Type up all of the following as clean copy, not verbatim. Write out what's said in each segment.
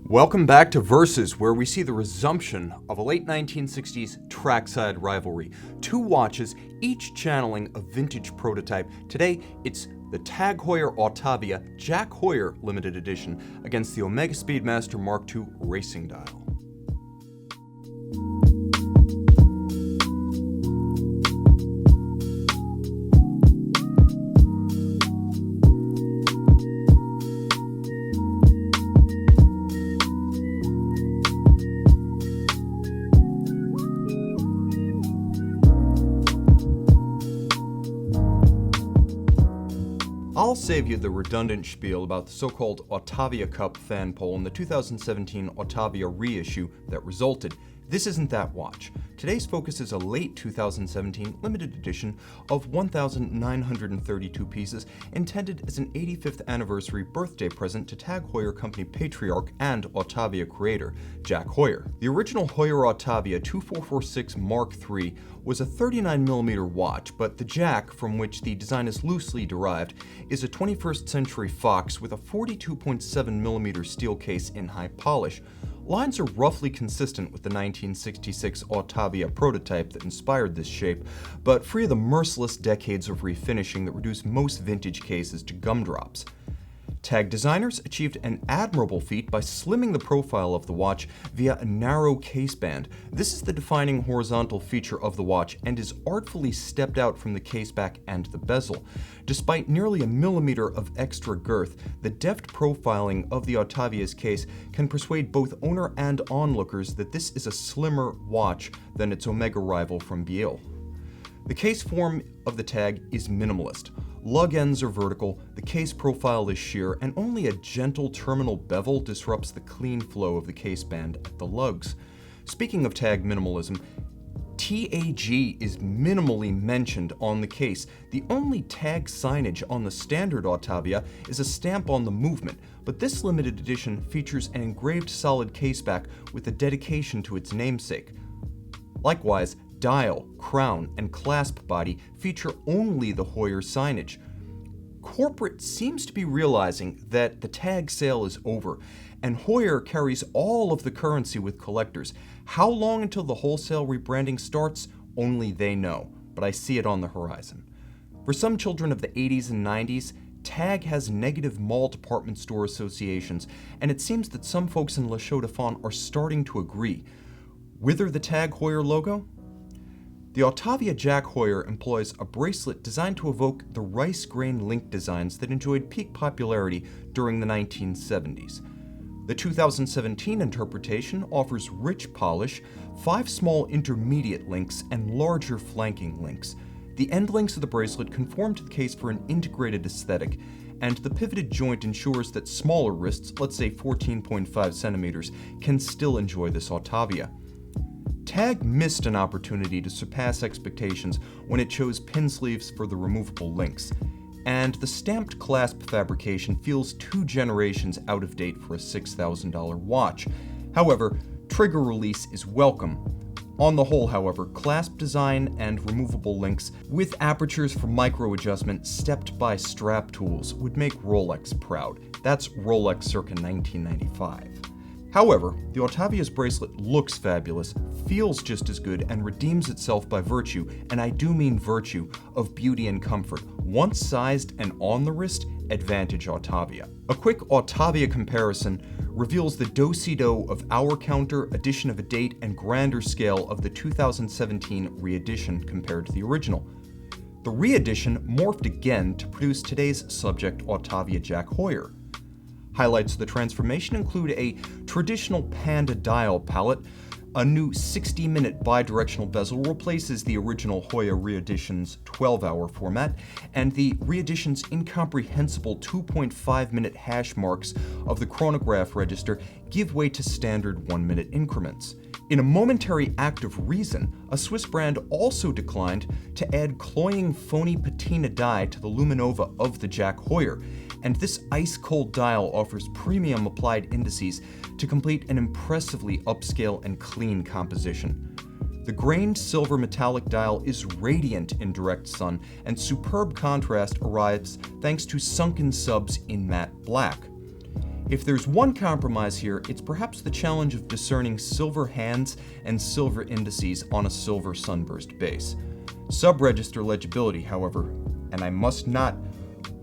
Welcome back to Versus, where we see the resumption of a late 1960s trackside rivalry. Two watches, each channeling a vintage prototype. Today, it's the TAG Heuer Autavia Jack Heuer limited edition against the Omega Speedmaster Mark II racing dial. I'll save you the redundant spiel about the so-called Autavia Cup fan pole and the 2017 Autavia reissue that resulted. This isn't that watch. Today's focus is a late 2017 limited edition of 1,932 pieces intended as an 85th anniversary birthday present to TAG Heuer Company patriarch and Autavia creator, Jack Heuer. The original Heuer Autavia 2446 Mark III was a 39mm watch, but the Jack, from which the design is loosely derived, is a 21st century fox with a 42.7mm steel case in high polish. Lines are roughly consistent with the 1966 Autavia prototype that inspired this shape, but free of the merciless decades of refinishing that reduce most vintage cases to gumdrops. TAG designers achieved an admirable feat by slimming the profile of the watch via a narrow case band. This is the defining horizontal feature of the watch and is artfully stepped out from the case back and the bezel. Despite nearly a millimeter of extra girth, the deft profiling of the Autavia's case can persuade both owner and onlookers that this is a slimmer watch than its Omega rival from Biel. The case form of the TAG is minimalist. Lug ends are vertical, the case profile is sheer, and only a gentle terminal bevel disrupts the clean flow of the case band at the lugs. Speaking of TAG minimalism, TAG is minimally mentioned on the case. The only TAG signage on the standard Autavia is a stamp on the movement, but this limited edition features an engraved solid caseback with a dedication to its namesake. Likewise, dial, crown, and clasp body feature only the Heuer signage. Corporate seems to be realizing that the TAG sale is over, and Heuer carries all of the currency with collectors. How long until the wholesale rebranding starts? Only they know, but I see it on the horizon. For some children of the 80s and 90s, TAG has negative mall department store associations, and it seems that some folks in Le Chaux de Fonds are starting to agree. Whither the TAG Heuer logo? The Autavia Jack Heuer employs a bracelet designed to evoke the rice grain link designs that enjoyed peak popularity during the 1970s. The 2017 interpretation offers rich polish, 5 small intermediate links, and larger flanking links. The end links of the bracelet conform to the case for an integrated aesthetic, and the pivoted joint ensures that smaller wrists, let's say 14.5 centimeters, can still enjoy this Autavia. TAG missed an opportunity to surpass expectations when it chose pin sleeves for the removable links, and the stamped clasp fabrication feels 2 generations out of date for a $6,000 watch. However, trigger release is welcome. On the whole, however, clasp design and removable links with apertures for micro adjustment stepped by strap tools would make Rolex proud. That's Rolex circa 1995. However, the Autavia's bracelet looks fabulous, feels just as good, and redeems itself by virtue, and I do mean virtue, of beauty and comfort. Once sized and on the wrist, advantage Autavia. A quick Autavia comparison reveals the do-si-do of hour counter, addition of a date, and grander scale of the 2017 re-edition compared to the original. The re-edition morphed again to produce today's subject Autavia Jack Heuer. Highlights of the transformation include a traditional Panda dial palette, a new 60-minute bidirectional bezel replaces the original Heuer re-edition's 12-hour format, and the re-edition's incomprehensible 2.5-minute hash marks of the chronograph register give way to standard 1-minute increments. In a momentary act of reason, a Swiss brand also declined to add cloying phony patina dye to the luminova of the Jack Heuer, and this ice-cold dial offers premium applied indices to complete an impressively upscale and clean composition. The grained silver metallic dial is radiant in direct sun, and superb contrast arrives thanks to sunken subs in matte black. If there's one compromise here, it's perhaps the challenge of discerning silver hands and silver indices on a silver sunburst base. Sub-register legibility, however, and I must not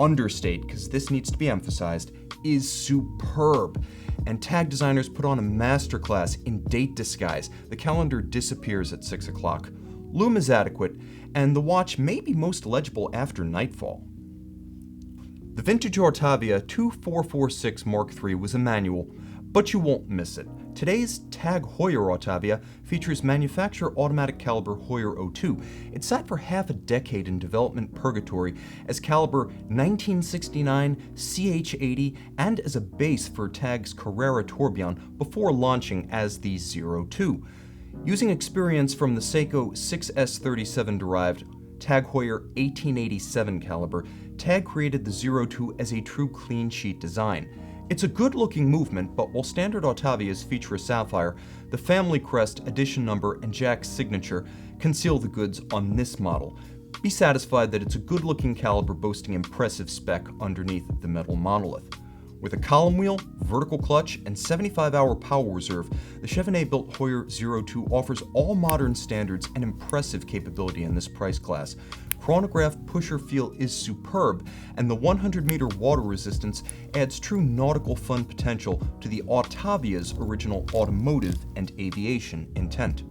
understate because this needs to be emphasized, is superb. And tag designers put on a masterclass in date disguise. The calendar disappears at 6 o'clock. Lume is adequate, and the watch may be most legible after nightfall. The vintage Autavia 2446 Mark III was a manual, but you won't miss it. Today's TAG Heuer Autavia features manufacturer automatic caliber Heuer O2. It sat for half a decade in development purgatory as caliber 1969, CH80, and as a base for TAG's Carrera tourbillon before launching as the 02. Using experience from the Seiko 6S37 derived TAG Heuer 1887 caliber, TAG created the 02 as a true clean sheet design. It's a good-looking movement, but while standard Autavias feature a sapphire, the family crest, edition number, and Jack's signature conceal the goods on this model. Be satisfied that it's a good-looking caliber boasting impressive spec underneath the metal monolith. With a column wheel, vertical clutch, and 75-hour power reserve, the Chevrolet-built Heuer 02 offers all modern standards and impressive capability in this price class. Chronograph pusher feel is superb, and the 100-meter water resistance adds true nautical fun potential to the Autavia's original automotive and aviation intent.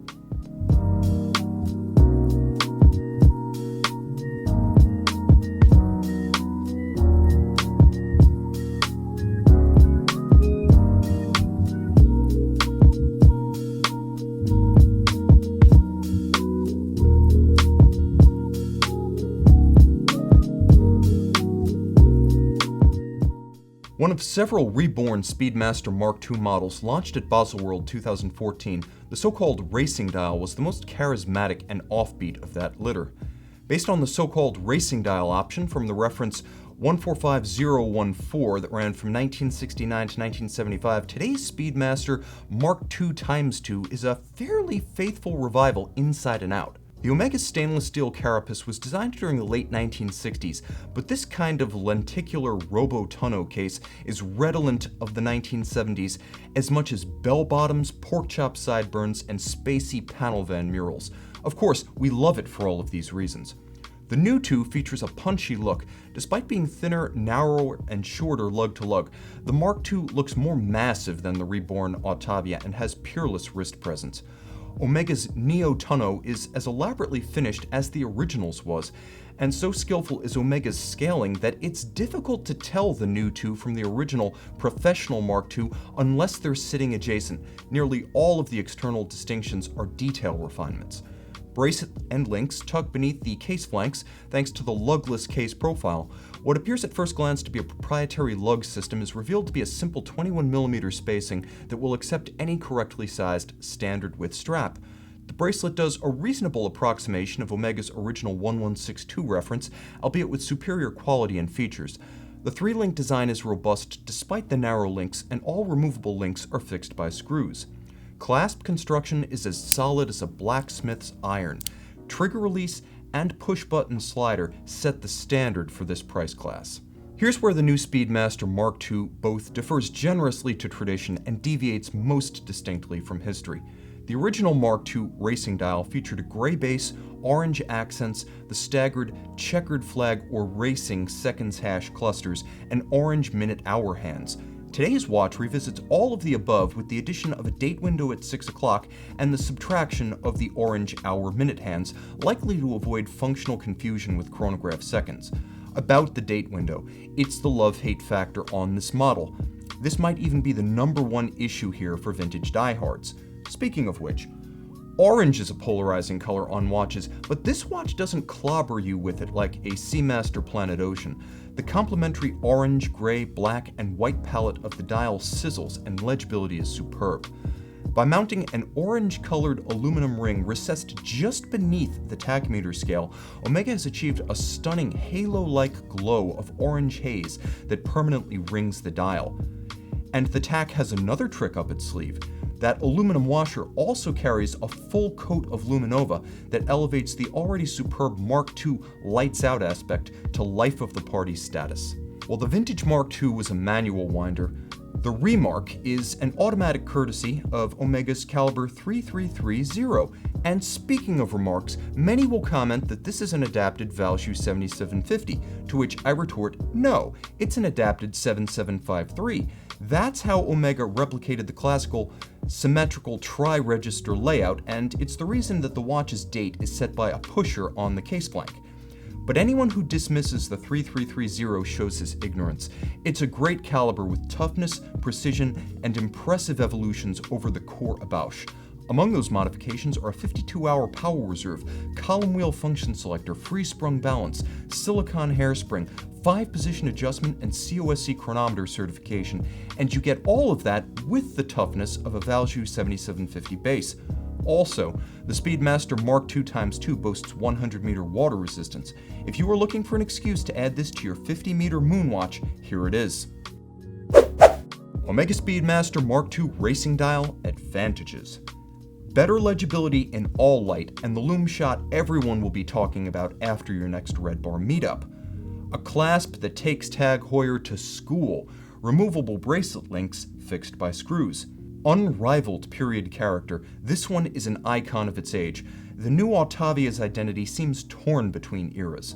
One of several reborn Speedmaster Mark II models launched at Baselworld 2014, the so-called racing dial was the most charismatic and offbeat of that litter. Based on the so-called racing dial option from the reference 145014 that ran from 1969 to 1975, today's Speedmaster Mark II x2 is a fairly faithful revival inside and out. The Omega stainless steel carapace was designed during the late 1960s, but this kind of lenticular robo-tonneau case is redolent of the 1970s as much as bell-bottoms, pork-chop sideburns, and spacey panel van murals. Of course, we love it for all of these reasons. The new 2 features a punchy look. Despite being thinner, narrower, and shorter lug-to-lug, the Mark II looks more massive than the reborn Autavia and has peerless wrist presence. Omega's Neo Tonneau is as elaborately finished as the original's was, and so skillful is Omega's scaling that it's difficult to tell the new 2 from the original Professional Mark II unless they're sitting adjacent. Nearly all of the external distinctions are detail refinements. Bracelet and links tuck beneath the case flanks thanks to the lugless case profile. What appears at first glance to be a proprietary lug system is revealed to be a simple 21mm spacing that will accept any correctly sized standard width strap. The bracelet does a reasonable approximation of Omega's original 1162 reference, albeit with superior quality and features. The 3-link design is robust despite the narrow links, and all removable links are fixed by screws. Clasp construction is as solid as a blacksmith's iron. Trigger release and push-button slider set the standard for this price class. Here's where the new Speedmaster Mark II both differs generously to tradition and deviates most distinctly from history. The original Mark II racing dial featured a gray base, orange accents, the staggered checkered flag or racing seconds hash clusters, and orange minute-hour hands. Today's watch revisits all of the above with the addition of a date window at 6 o'clock and the subtraction of the orange hour-minute hands, likely to avoid functional confusion with chronograph seconds. About the date window, it's the love-hate factor on this model. This might even be the #1 issue here for vintage diehards. Speaking of which, orange is a polarizing color on watches, but this watch doesn't clobber you with it like a Seamaster Planet Ocean. The complementary orange, gray, black, and white palette of the dial sizzles, and legibility is superb. By mounting an orange-colored aluminum ring recessed just beneath the tachymeter scale, Omega has achieved a stunning halo-like glow of orange haze that permanently rings the dial. And the TAC has another trick up its sleeve. That aluminum washer also carries a full coat of luminova that elevates the already superb Mark II lights out aspect to life of the party status. While the vintage Mark II was a manual winder, the Remark is an automatic courtesy of Omega's caliber 3330. And speaking of remarks, many will comment that this is an adapted Valjoux 7750, to which I retort, no, it's an adapted 7753. That's how Omega replicated the classical symmetrical tri-register layout, and it's the reason that the watch's date is set by a pusher on the case blank. But anyone who dismisses the 3330 shows his ignorance. It's a great caliber with toughness, precision, and impressive evolutions over the core Bausch. Among those modifications are a 52-hour power reserve, column wheel function selector, free-sprung balance, silicon hairspring, 5-position adjustment, and COSC chronometer certification, and you get all of that with the toughness of a Valjoux 7750 base. Also, the Speedmaster Mark II x2 boasts 100-meter water resistance. If you are looking for an excuse to add this to your 50-meter moonwatch, here it is. Omega Speedmaster Mark II Racing Dial Advantages. Better legibility in all light, and the lume shot everyone will be talking about after your next Red Bar meetup. A clasp that takes TAG Heuer to school. Removable bracelet links fixed by screws. Unrivaled period character, this one is an icon of its age. The new Autavia's identity seems torn between eras.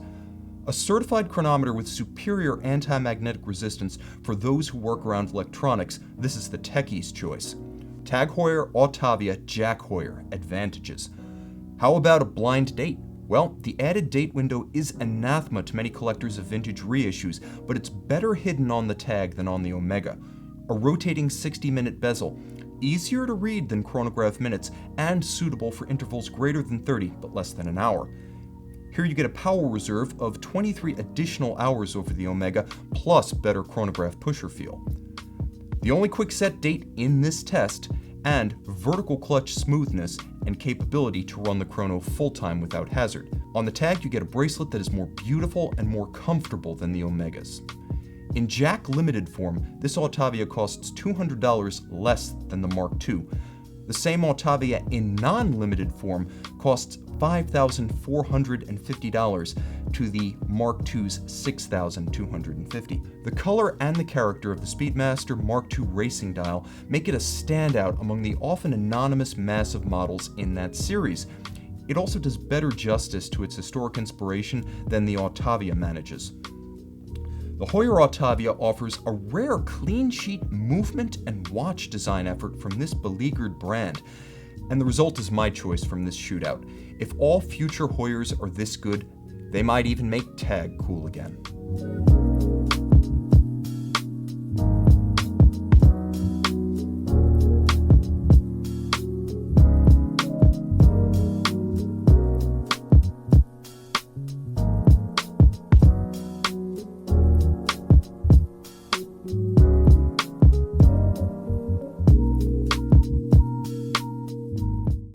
A certified chronometer with superior anti-magnetic resistance for those who work around electronics, this is the techie's choice. TAG Heuer Autavia Jack Heuer Advantages. How about a blind date? Well, the added date window is anathema to many collectors of vintage reissues, but it's better hidden on the tag than on the Omega. A rotating 60-minute bezel, easier to read than chronograph minutes, and suitable for intervals greater than 30 but less than an hour. Here you get a power reserve of 23 additional hours over the Omega, plus better chronograph pusher feel. The only quick-set date in this test, and vertical clutch smoothness and capability to run the chrono full-time without hazard. On the tag, you get a bracelet that is more beautiful and more comfortable than the Omegas. In Jack Limited form, this Autavia costs $200 less than the Mark II. The same Autavia in non-limited form costs $5,450 to the Mark II's $6,250. The color and the character of the Speedmaster Mark II Racing Dial make it a standout among the often anonymous massive models in that series. It also does better justice to its historic inspiration than the Autavia manages. The Heuer Autavia offers a rare clean sheet movement and watch design effort from this beleaguered brand, and the result is my choice from this shootout. If all future Heuers are this good, they might even make TAG cool again.